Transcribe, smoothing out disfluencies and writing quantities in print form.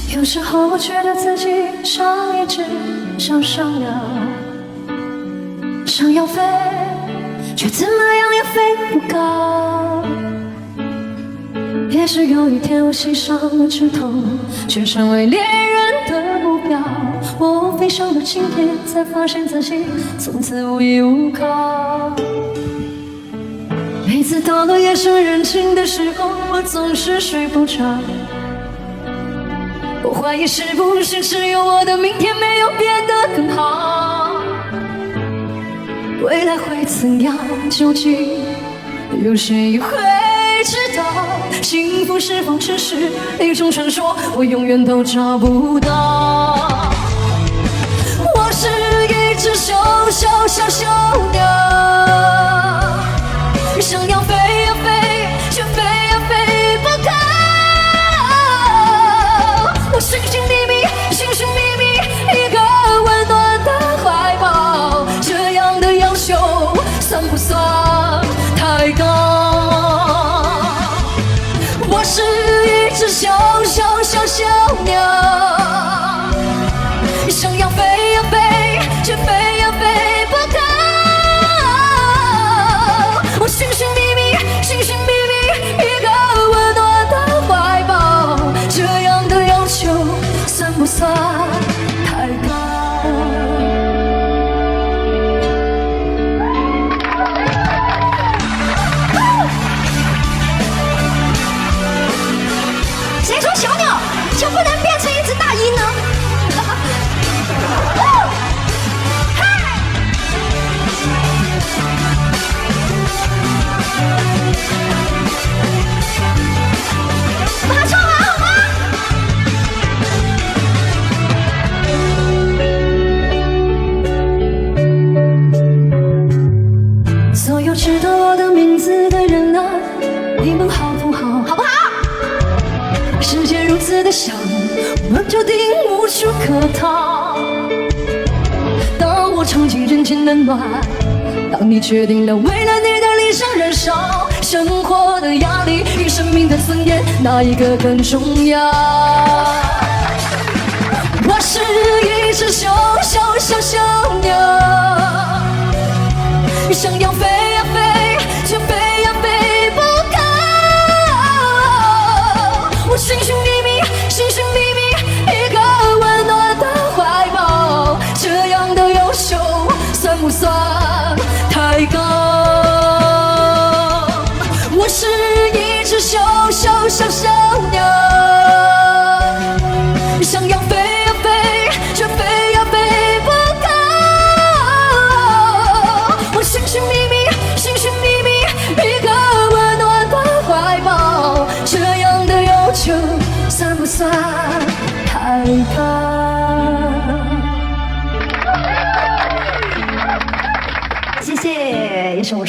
有时候我觉得自己像一只小小鸟，想要飞，却怎么样也飞不高。也许有一天我栖上了枝头，却成为猎人的目标。我飞上了青天，才发现自己从此无依无靠。每次到了夜深人静的时候，我总是睡不着。我怀疑是不是只有我的明天没有变得更好？未来会怎样？究竟有谁会知道？幸福是否只是一种传说？我永远都找不到。我是一只小小小小鸟，想要飞呀飞，却飞呀飞不高。我寻寻觅觅，寻寻觅觅一个温暖的怀抱，这样的要求算不算太高？我是一只小小小小鸟，想要飞呀飞，却飞呀飞不高。我寻寻觅觅，寻寻觅觅一个温暖的怀抱，这样的要求算不算太高？谁说小鸟就不能变成一只大鹰呢？把它唱完好吗？所有知道我的名字的人啊，你们好不好？好不好？世界如此的小，我们注定无处可逃。当我尝尽人间冷暖，当你决定了为了你的理想燃烧，生活的压力与生命的尊严，哪一个更重要？我是一只小小小小鸟，想要飞呀飞，却飞呀飞不高。我寻寻觅觅，寻寻觅觅一个温暖的怀抱，这样的要求算不算太高？我是一只小小小小鸟，想要飞呀飞，却飞呀飞不高。我寻寻觅觅，寻寻觅觅一个温暖的怀抱，这样的要求算不算太高？谢谢，也是我。